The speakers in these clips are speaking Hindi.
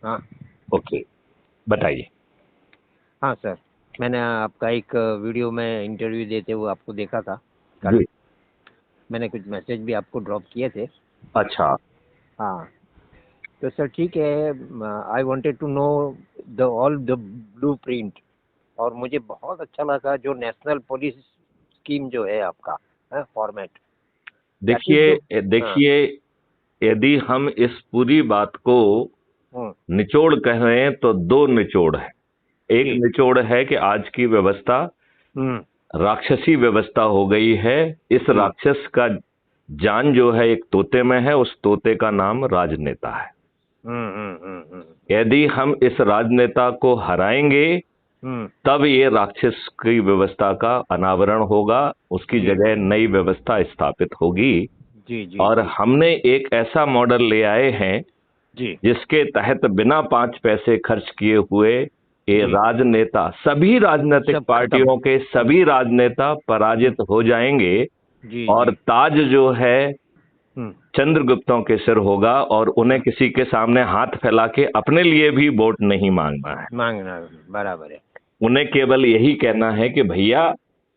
हाँ। ओके, बताइए। हाँ सर, मैंने आपका एक वीडियो में इंटरव्यू देते हुए आपको देखा था कल। जी। मैंने कुछ मैसेज भी आपको ड्रॉप किए थे। अच्छा। हाँ, तो सर ठीक है। I wanted to know the all the blueprint, और मुझे बहुत अच्छा लगा जो नेशनल पुलिस स्कीम जो है आपका फॉर्मेट, दैट इज द। देखिए हाँ। देखिए, यदि हम इस पूरी बात को हम्म, निचोड़ कहें तो दो निचोड़ है। एक जी। निचोड़ है कि आज की व्यवस्था हम्म, राक्षसी व्यवस्था हो गई है। इस जी। राक्षस का जान जो है एक तोते में है, उस तोते का नाम राजनेता है। हम्म, हम्म, हम्म, यदि हम इस राजनेता को हराएंगे हम्म, तब ये राक्षस की व्यवस्था का अनावरण होगा, उसकी जी जगह नई व्यवस्था स्थापित होगी। जी जी और जी हमने एक ऐसा मॉडल ले आए हैं जी जिसके तहत बिना 5 पैसे खर्च किए हुए ये जी। राजनेता, सभी राजनीतिक सब खत्म। पार्टियों के सभी राजनेता हम्म, पराजित हो जाएंगे। जी और जी। ताज जो है हम्म, चंद्रगुप्तों के सिर होगा, और उन्हें हाँ, किसी के सामने हाथ फैला के अपने लिए भी वोट नहीं मांगना है। मांगना बराबर है। उन्हें केवल यही कहना है कि भैया,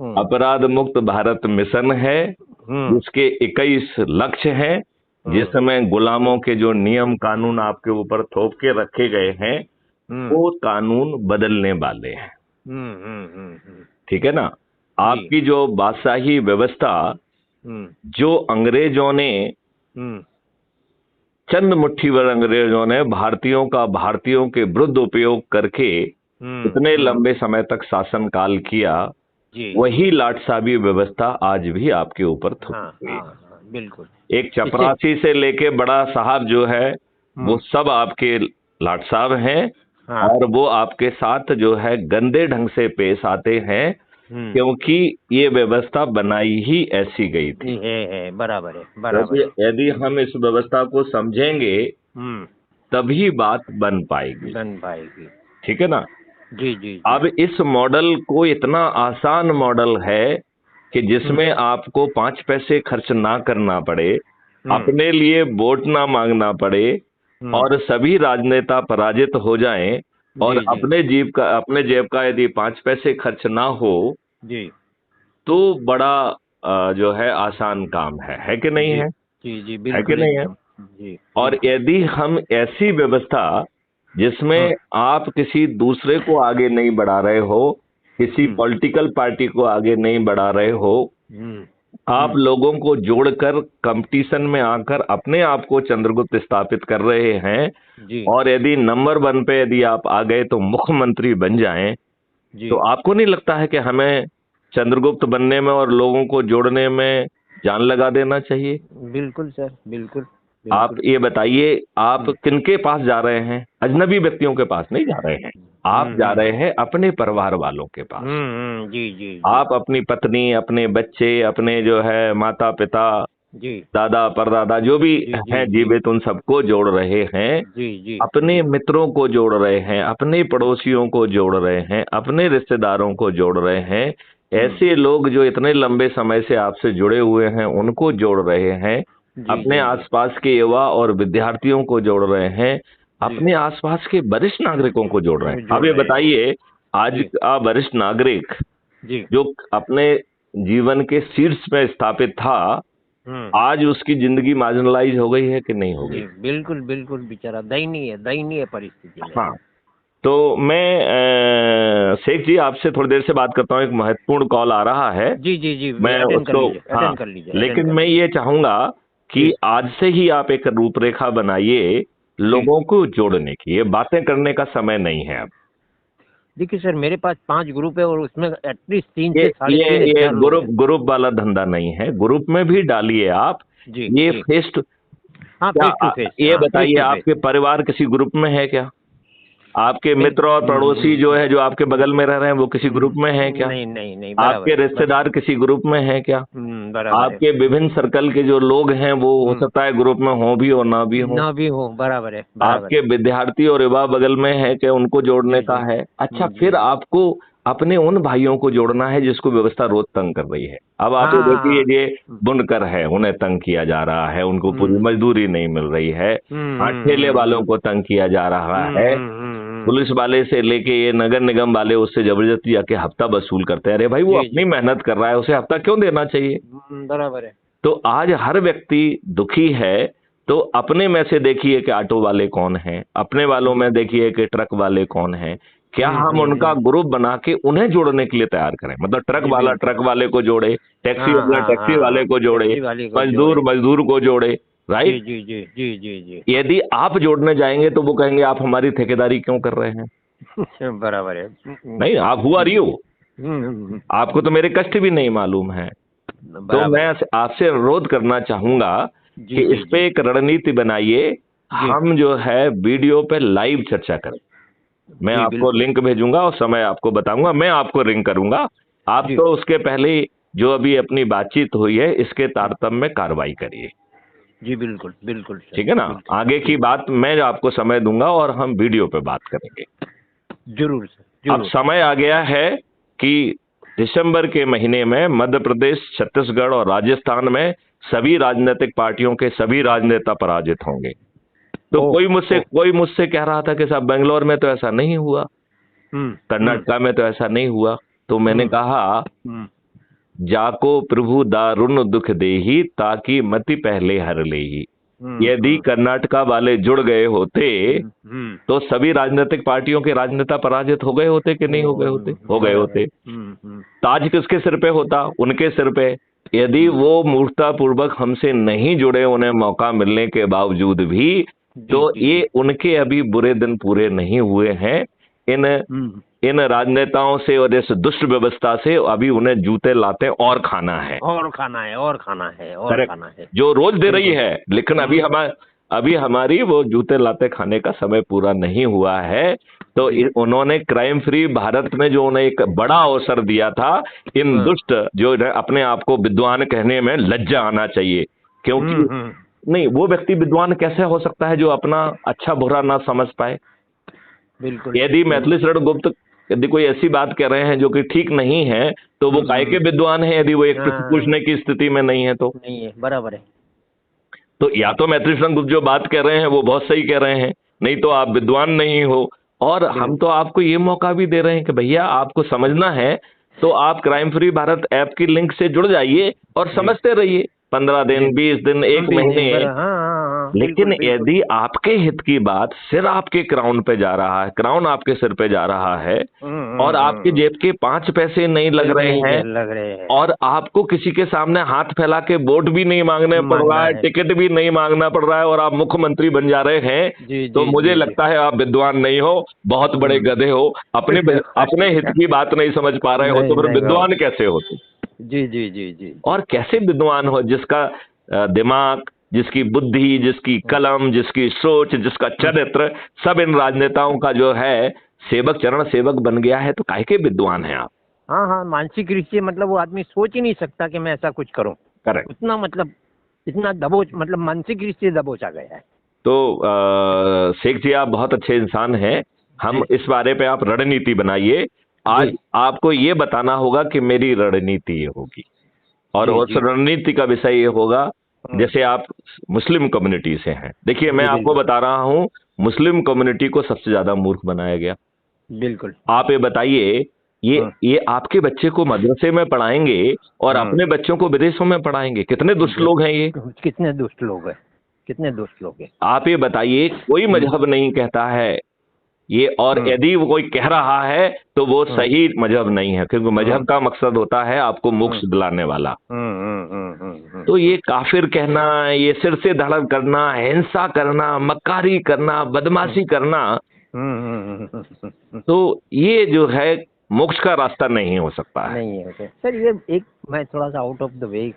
हम्म, अपराध मुक्त भारत मिशन है, हम्म, जिसके 21 लक्ष्य हैं, हम्म, जिसमें गुलामों के जो नियम कानून आपके ऊपर थोप के रखे गए हैं हम्म, वो कानून बदलने वाले हैं। हम्म, हम्म, ठीक है ना। जी। आपकी जो बादशाही व्यवस्था, हम्म, जो अंग्रेजों ने, हम्म, चंद मुट्ठी भर अंग्रेजों ने भारतीयों के विरुद्ध उपयोग करके हम्म, इतने लंबे समय तक शासन काल किया, जी जी। वही लाटसाबी व्यवस्था आज भी आपके ऊपर हाँ थोपी हुई हाँ है। हाँ, बिल्कुल। एक इससे। चपरासी से लेके बड़ा साहब जो है वो हम्म, सब आपके लाट साहब हैं। हाँ। और वो आपके साथ जो है गंदे ढंग से पेश आते हैं, हम्म, क्योंकि ये व्यवस्था बनाई ही ऐसी गई थी। है, बराबर है, यदि बराबर है। यदि हम इस व्यवस्था को समझेंगे हम्म, तभी बात बन पाएगी। बन पाएगी। ठीक है ना। जी जी जी। अब इस मॉडल को, इतना आसान मॉडल है कि हम्म, जिसमें आपको 5 पैसे खर्च ना करना पड़े, हम्म, अपने लिए वोट ना मांगना पड़े, हम्म, और सभी राजनेता पराजित हो जाएं, और जी जी अपने जेब का यदि 5 पैसे खर्च ना हो, जी तो बड़ा जो है आसान काम है कि नहीं जी है? जी जी, है कि बिल्कुल नहीं है? एकदम। जी और बिल्कुल। यदि हम ऐसी व्यवस्था हम्म, जिसमें आप किसी दूसरे को आगे नहीं बढ़ा रहे हो, किसी हम्म, पॉलिटिकल पार्टी को आगे नहीं बढ़ा रहे हो, हम्म, आप हम्म, लोगों को जोड़कर कंपटीशन में आकर अपने आप को चंद्रगुप्त स्थापित कर रहे हैं, जी और यदि नंबर 1 पे यदि आप आ गए तो मुख्यमंत्री बन जाएं, तो जी, आपको नहीं लगता है कि हमें चंद्रगुप्त बनने में और लोगों को जोड़ने में जान लगा देना चाहिए? बिल्कुल सर, बिल्कुल आप बिल्कुल। ये बताइए, आप हम्म, किनके पास जा रहे हैं? अजनबी व्यक्तियों के पास नहीं जा रहे हैं। आप जा हम्म, रहे हैं अपने परिवार वालों के पास। जी जी जी आप अपनी पत्नी, अपने बच्चे, अपने जो है माता पिता, जी दादा परदादा जो भी जी जी हैं जी जीवित, उन सबको जोड़ रहे हैं। जी जी अपने जी मित्रों को जोड़ रहे हैं, अपने पड़ोसियों को जोड़ रहे हैं, अपने रिश्तेदारों को जोड़ रहे हैं। हम्म, ऐसे लोग जो इतने लंबे समय से आपसे जुड़े हुए हैं उनको जोड़ रहे हैं। जी अपने जी जी आसपास के युवा और विद्यार्थियों को जोड़ रहे हैं। जी, अपने आसपास के वरिष्ठ नागरिकों को जोड़ रहे हैं। अब जोड़ ये रहे हैं। बताइए, आज जी का वरिष्ठ नागरिक जी। जो अपने जीवन के शीर्ष में स्थापित था, हम्म, आज उसकी जिंदगी मार्जिनलाइज हो गई है कि नहीं हो गई? जी बिल्कुल बिल्कुल, बेचारा दयनीय परिस्थिति में है। हाँ। तो मैं शेख जी आपसे थोड़ी देर से बात करता हूँ, एक महत्वपूर्ण कॉल आ रहा है। जी जी जी, मैं अटेंड कर उसको, लीजिए, हाँ, अटेंड कर लीजिए, अटेंड लेकिन कर मैं लीजिए। ये चाहूंगा कि जी आज से ही आप एक रूपरेखा बनाइए जी। लोगों को जोड़ने की। ये बातें करने का समय नहीं है अब। देखिए सर, मेरे पास 5 ग्रुप है और उसमें एटलीस्ट तीन ये से साढ़े ये तीन ये हजार लोग ग्रुप हैं। ग्रुप वाला धंधा नहीं है, ग्रुप में भी डालिए आप। जी ये जी। फेस टू, हाँ, क्या फेस टू फेस, ये हाँ, फेस बताइए, टू फेस। आपके परिवार किसी ग्रुप में है क्या? आपके नहीं, मित्र और पड़ोसी जो है, जो आपके बगल में रह रहे हैं, वो किसी ग्रुप में है क्या? नहीं नहीं नहीं, आपके बराबर है, रिश्तेदार किसी ग्रुप में है क्या? बराबर है। आपके विभिन्न सर्कल के जो लोग हैं वो हो हम्म, सकता है ग्रुप में हो भी और ना भी हो। ना भी हो, बराबर है, बराबर आपके है। विद्यार्थी और युवा बगल में है कि उनको जोड़ने जी का जी। है। अच्छा, जी फिर जी। आपको अपने उन भाइयों को जोड़ना है जिसको व्यवस्था रोज तंग कर रही है। अब आप ये देखिए, ये बुनकर है, उन्हें तंग किया जा रहा है, उनको पूरी मजदूरी नहीं मिल रही है। ठेले वालों को तंग किया जा रहा है, पुलिस वाले से लेके ये नगर निगम वाले उससे जबरदस्ती जाके हफ्ता वसूल करते हैं। अरे भाई, वो अपनी मेहनत कर रहा है, उसे हफ्ता क्यों देना चाहिए? बराबर है। तो आज हर व्यक्ति दुखी है, तो अपने में से देखिए कि ऑटो वाले कौन हैं, अपने वालों में देखिए कि ट्रक वाले कौन हैं। क्या हम उनका ग्रुप बना के उन्हें जोड़ने के लिए तैयार करें? मतलब ट्रक वाला ट्रक वाले को जोड़े, टैक्सी वाला टैक्सी वाले को जोड़े, मजदूर मजदूर को जोड़े, राइट? जी जी जी जी जी। यदि आप जोड़ने जाएंगे तो वो कहेंगे आप हमारी ठेकेदारी क्यों कर रहे हैं? बराबर है। नहीं, आप हु आर यू? आपको तो मेरे कष्ट भी नहीं मालूम है। तो मैं आपसे अनुरोध करना चाहूंगा कि इस पे एक रणनीति बनाइए। हम जो है वीडियो पे लाइव चर्चा करें। मैं आपको लिंक भेजूंगा और समय आपको बताऊंगा, मैं आपको रिंग करूंगा। आप तो उसके पहले जो अभी अपनी बातचीत हुई है इसके तारतम्य में कार्रवाई करिए। जी बिल्कुल बिल्कुल। ठीक है ना? आगे की बात मैं आपको समय दूंगा और हम वीडियो पे बात करेंगे। जरूर सर। अब समय आ गया है कि दिसंबर के महीने में मध्य प्रदेश, छत्तीसगढ़ और राजस्थान में सभी राजनीतिक पार्टियों के सभी राजनेता पराजित होंगे। तो कोई मुझसे कह रहा था कि साहब बेंगलोर में तो ऐसा नहीं हुआ, कर्नाटका में तो ऐसा नहीं हुआ। तो मैंने कहा, जाको प्रभु दारुण दुख देही, ताकि मति पहले हर लेही। यदि कर्नाटका वाले जुड़ गए होते तो सभी राजनीतिक पार्टियों के राजनेता पराजित हो गए होते कि नहीं हो गए होते? हो गए होते। ताज किसके सिर पे होता? उनके सिर पे। यदि वो मूर्खतापूर्वक हमसे नहीं जुड़े, उन्हें मौका मिलने के बावजूद भी, तो ये उनके अभी बुरे दिन पूरे नहीं हुए हैं। इन राजनेताओं से और इस दुष्ट व्यवस्था से अभी उन्हें जूते लाते और खाना है, और खाना है, और खाना है, और खाना है, जो रोज दे रही है। लेकिन अभी हमारी वो जूते लाते खाने का समय पूरा नहीं हुआ है। तो उन्होंने क्राइम फ्री भारत में जो उन्हें एक बड़ा अवसर दिया था, इन दुष्ट जो अपने आप को विद्वान कहने में लज्जा आना चाहिए। क्योंकि नहीं, वो व्यक्ति विद्वान कैसे हो सकता है जो अपना अच्छा बुरा ना समझ पाए? बिल्कुल। यदि मैथिली शरण गुप्त यदि कोई ऐसी बात कह रहे हैं जो कि ठीक नहीं है, तो वो काय के विद्वान है यदि वो एक प्रश्न पूछने की स्थिति में नहीं है? तो नहीं है, बराबर है। तो या तो मैथिली शरण गुप्त जो बात कह रहे हैं वो बहुत सही कह रहे हैं, नहीं तो आप विद्वान नहीं हो। और हम तो आपको ये मौका भी दे रहे हैं कि भैया आपको समझना है तो आप क्राइम फ्री भारत ऐप की लिंक से जुड़ जाइए और समझते रहिए 15 दिन, 20 दिन, 1 महीने। लेकिन यदि आपके हित की बात सिर आपके क्राउन पे जा रहा है, क्राउन आपके सिर पे जा रहा है, और आपके जेब के 5 पैसे नहीं लग रहे हैं, और आपको किसी के सामने हाथ फैला के वोट भी नहीं मांगने पड़ रहा है, टिकट भी नहीं मांगना पड़ रहा है, और आप मुख्यमंत्री बन जा रहे हैं, तो मुझे लगता है आप विद्वान नहीं हो, बहुत बड़े गधे हो। अपने हित की बात नहीं समझ पा रहे हो तो फिर विद्वान कैसे हो तुम? जी जी जी जी। और कैसे विद्वान हो? जिसका दिमाग, जिसकी बुद्धि, जिसकी कलम, जिसकी सोच, जिसका चरित्र सब इन राजनेताओं का जो है सेवक, चरण सेवक बन गया है, तो काहे के विद्वान हैं आप? हाँ हाँ, मानसिक रूप से मतलब वो आदमी सोच ही नहीं सकता कि मैं ऐसा कुछ करूं। करेक्ट। उतना मतलब इतना दबोच, मतलब मानसिक रूप से दबोच आ गया है। तो शेख जी, आप बहुत अच्छे इंसान हैं। हम इस बारे पे आप रणनीति बनाइए। आज आपको ये बताना होगा कि मेरी रणनीति ये होगी, और उस रणनीति का विषय ये होगा, जैसे आप मुस्लिम कम्युनिटी से हैं। देखिए, मैं आपको बता रहा हूं, मुस्लिम कम्युनिटी को सबसे ज्यादा मूर्ख बनाया गया। बिल्कुल। आप ये बताइए, ये आपके बच्चे को मदरसे में पढ़ाएंगे और अपने बच्चों को विदेशों में पढ़ाएंगे। कितने दुष्ट लोग हैं ये? कितने दुष्ट लोग हैं, कितने दुष्ट लोग हैं। आप ये बताइए, कोई मजहब नहीं कहता है ये, और यदि वो कोई कह रहा है तो वो सही मजहब नहीं है, क्योंकि मजहब का मकसद होता है आपको मोक्ष दिलाने वाला। तो ये काफिर कहना, ये सिर से धड़ करना, हिंसा करना, मक्कारी करना, बदमाशी करना, तो ये जो है मोक्ष का रास्ता नहीं हो सकता है। नहीं है सर। ये एक मैं थोड़ा सा out of the way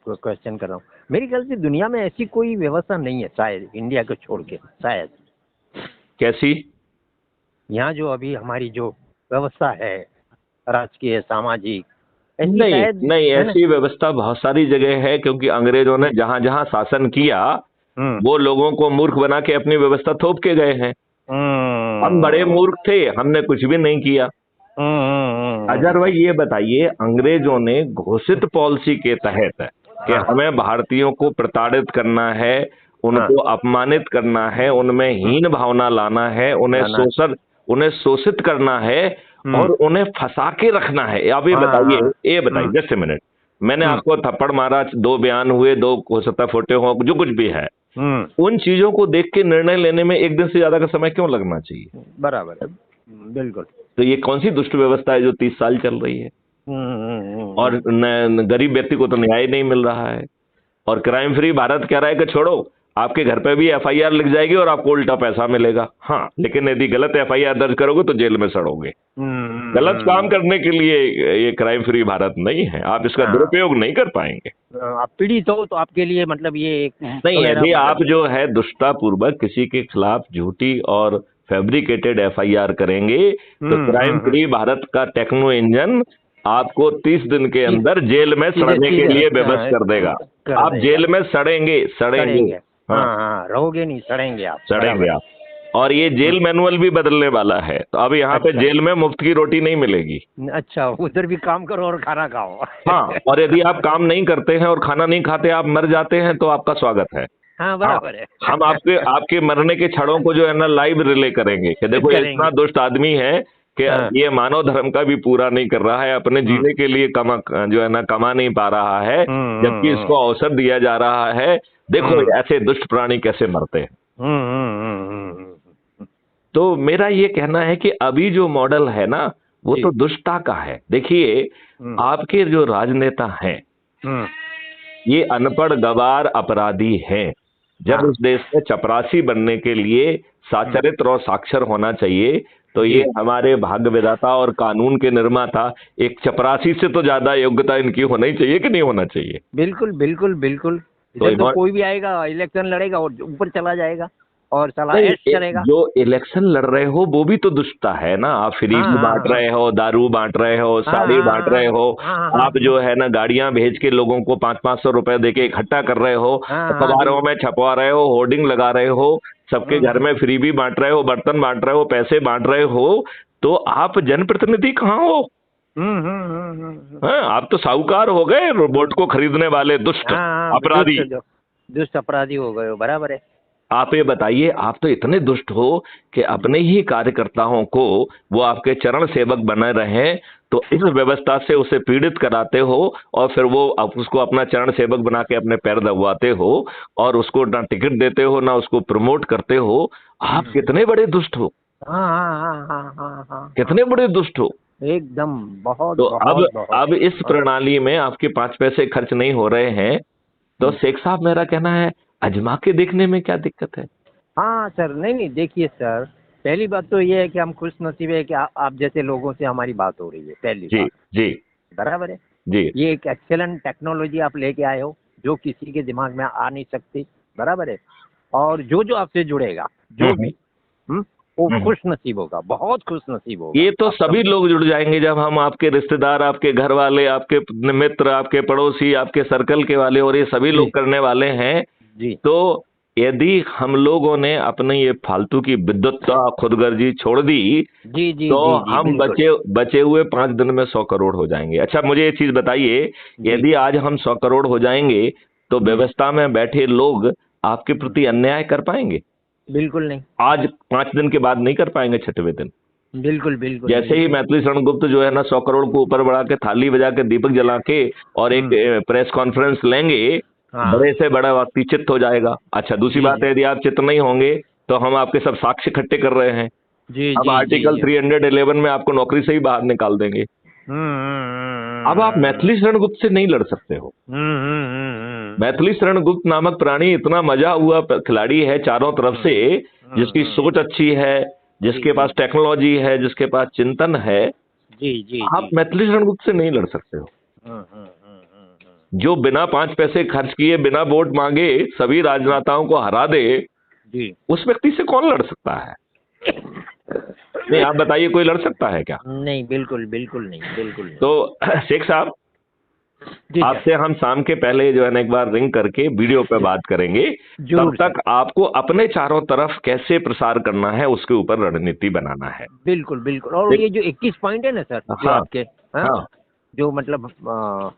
question कर रहा हूँ। मेरे ख्याल से दुनिया में ऐसी कोई व्यवस्था नहीं है, शायद इंडिया को छोड़ के। शायद। कैसी? यहाँ जो अभी हमारी जो व्यवस्था है, राजकीय, सामाजिक, नहीं ऐसी व्यवस्था बहुत सारी जगह है, क्योंकि अंग्रेजों ने जहाँ जहाँ शासन किया वो लोगों को मूर्ख बना के अपनी व्यवस्था थोप के गए हैं। हम बड़े मूर्ख थे, हमने कुछ भी नहीं किया। अजहर भाई ये बताइए, अंग्रेजों ने घोषित पॉलिसी के तहत कि हमें भारतीयों को प्रताड़ित करना है, उनको अपमानित करना है, उनमें हीन भावना लाना है, उन्हें शोषित करना है और उन्हें फंसा के रखना है। अब ये बताइए जस्ट ए मिनट, मैंने आपको थप्पड़ मारा, 2 बयान हुए, 2 हो सकता फोटे हो, जो कुछ भी है, उन चीजों को देख के निर्णय लेने में 1 दिन से ज्यादा का समय क्यों लगना चाहिए? बराबर है, बिल्कुल। तो ये कौन सी दुष्ट व्यवस्था है जो 30 साल चल रही है? और गरीब व्यक्ति को तो न्याय नहीं मिल रहा है। और क्राइम फ्री भारत कह रहा है कि छोड़ो, आपके घर पे भी एफआईआर लिख जाएगी और आपको उल्टा पैसा मिलेगा। हाँ, लेकिन यदि गलत एफआईआर दर्ज करोगे तो जेल में सड़ोगे। गलत काम करने के लिए ये क्राइम फ्री भारत नहीं है, आप इसका दुरुपयोग नहीं कर पाएंगे। आप पीड़ित हो तो आपके लिए मतलब ये नहीं, यदि आप जो है दुष्टतापूर्वक किसी के खिलाफ झूठी और फैब्रिकेटेड एफआईआर करेंगे तो क्राइम फ्री भारत का टेक्नो इंजन आपको 30 दिन के अंदर जेल में सड़ने के लिए बेबस कर देगा। आप जेल में सड़ेंगे। हाँ, रहोगे नहीं, सड़ेंगे आप। और ये जेल मैनुअल भी बदलने वाला है, तो अब यहाँ पे जेल में मुफ्त की रोटी नहीं मिलेगी। अच्छा, उधर भी काम करो और खाना खाओ। हाँ, और यदि आप काम नहीं करते हैं और खाना नहीं खाते, आप मर जाते हैं, तो आपका स्वागत है। हाँ, बराबर है। हम आपके मरने के क्षणों को जो है ना लाइव रिले करेंगे कि देखो इतना दुष्ट आदमी है कि ये मानव धर्म का भी पूरा नहीं कर रहा है, अपने जीने के लिए कमा नहीं पा रहा है, जबकि इसको अवसर दिया जा रहा है। देखो ऐसे दुष्ट प्राणी कैसे मरते हैं। तो मेरा ये कहना है कि अभी जो मॉडल है ना, वो तो दुष्टता का है। देखिए, आपके जो राजनेता हैं ये अनपढ़ गवार अपराधी हैं। जब उस देश में चपरासी बनने के लिए साचरित्र और साक्षर होना चाहिए, तो ये हमारे भाग्य विधाता और कानून के निर्माता, एक चपरासी से तो ज्यादा योग्यता इनकी होना ही चाहिए कि नहीं होना चाहिए? बिल्कुल बिल्कुल बिल्कुल। तो कोई भी आएगा, इलेक्शन लड़ेगा और ऊपर चला जाएगा और चला करेगा। जो इलेक्शन लड़ रहे हो वो भी तो दुष्टता है ना। आप फ्री बांट रहे हो, दारू बांट रहे हो, साड़ी बांट रहे हो, आप जो है ना गाड़ियां भेज के लोगों को 500-500 रुपए देके इकट्ठा कर रहे हो, अखबारों में छपवा रहे हो, होर्डिंग लगा रहे हो, सबके घर में फ्री भी बांट रहे हो, बर्तन बांट रहे हो, पैसे बांट रहे हो, तो आप जनप्रतिनिधि कहाँ हो? आप तो साहूकार हो गए, वोट को खरीदने वाले दुष्ट अपराधी। दुष्ट अपराधी हो गए हो, बराबर है। आप ये बताइए, आप तो इतने दुष्ट हो कि अपने ही कार्यकर्ताओं को वो आपके चरण सेवक बने रहे, तो इस व्यवस्था से उसे पीड़ित कराते हो और फिर वो उसको अपना चरण सेवक बना के अपने पैर दबवाते हो और उसको ना टिकट देते हो ना उसको प्रमोट करते हो। आप कितने बड़े दुष्ट हो। कितने बड़े दुष्ट हो एकदम। बहुत। तो अब इस प्रणाली में आपके 5 पैसे खर्च नहीं हो रहे हैं, तो शेख साहब मेरा कहना है अजमा के देखने में क्या दिक्कत है? हाँ सर, नहीं देखिए सर, पहली बात तो ये है कि हम खुश नसीब है कि आप जैसे लोगों से हमारी बात हो रही है। पहली जी बात जी बराबर है जी। ये एक एक्सेलेंट टेक्नोलॉजी आप लेके आए हो जो किसी के दिमाग में आ नहीं सकती, बराबर है। और जो आपसे जुड़ेगा जो भी वो खुश नसीब होगा, बहुत खुश नसीब होगा। ये तो सभी लोग जुड़ जाएंगे जब हम आपके रिश्तेदार, आपके घर वाले, आपके मित्र, आपके पड़ोसी, आपके सर्कल के वाले, और ये सभी लोग करने वाले हैं जी। तो यदि हम लोगों ने अपने ये फालतू की विद्वत्ता, खुदगर्जी छोड़ दी जी तो हम बचे हुए 5 दिन में 100 करोड़ हो जाएंगे। अच्छा, मुझे ये चीज बताइए, यदि आज हम 100 करोड़ हो जाएंगे तो व्यवस्था में बैठे लोग आपके प्रति अन्याय कर पाएंगे? बिल्कुल नहीं। आज 5 दिन के बाद नहीं कर पाएंगे, 6वें दिन। बिल्कुल बिल्कुल। जैसे ही मैथिली शरण गुप्त जो है ना 100 करोड़ को ऊपर बढ़ा के थाली बजा के दीपक जला के और एक प्रेस कॉन्फ्रेंस लेंगे, बड़े से बड़ा व्यक्ति चित्त हो जाएगा। अच्छा, दूसरी बात है, यदि आप चित्त नहीं होंगे तो हम आपके सब साक्ष्य इकट्ठे कर रहे हैं। अब आर्टिकल 311 में आपको नौकरी से ही बाहर निकाल देंगे। अब आप मैथिली शरण गुप्त से नहीं लड़ सकते हो। मैथिली शरण गुप्त नामक प्राणी इतना मजा हुआ खिलाड़ी है चारों तरफ से, जिसकी सोच अच्छी है, जिसके पास टेक्नोलॉजी है, जिसके पास चिंतन है। आप मैथिली शरण गुप्त से नहीं लड़ सकते हो। जो बिना 5 पैसे खर्च किए, बिना वोट मांगे सभी राजनेताओं को हरा दे, उस व्यक्ति से कौन लड़ सकता है? नहीं, आप बताइए, कोई लड़ सकता है क्या? नहीं, बिल्कुल बिल्कुल नहीं, बिल्कुल नहीं। तो शेख साहब, जी सर। आपसे हम शाम के पहले जो है ना एक बार रिंग करके वीडियो पे बात करेंगे। तब जरूर तक आपको अपने चारों तरफ कैसे प्रसार करना है उसके ऊपर रणनीति बनाना है। बिल्कुल बिल्कुल। और ये जो 21 पॉइंट है ना सर, जो हाँ आपके, हाँ, हाँ जो मतलब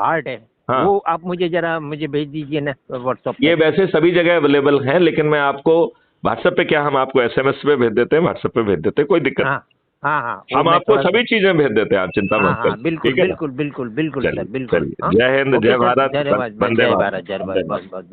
हार्ट है, हाँ। वो आप मुझे जरा मुझे भेज दीजिए ना व्हाट्सएप ये पे। वैसे सभी जगह अवेलेबल हैं, लेकिन मैं आपको व्हाट्सएप पे, क्या हम आपको एसएमएस पे भेज देते हैं, व्हाट्सएप पे भेज देते हैं, कोई दिक्कत हाँ नहीं। हाँ हाँ, वो हम मैं आपको थोड़ा सा, सभी चीजें भेज देते हैं, आप चिंता हाँ मत हाँ करिए, बिल्कुल ठीक है ना? बिल्कुल बिल्कुल बिल्कुल सर, चलिए बिल्कुल। चलिए, हाँ, जय हिंद, ओके जय सर, भारत, धन्यवाद, वंदे जय मातरम, भारत, जय वंदे भारत, मातरम। बस बस बस।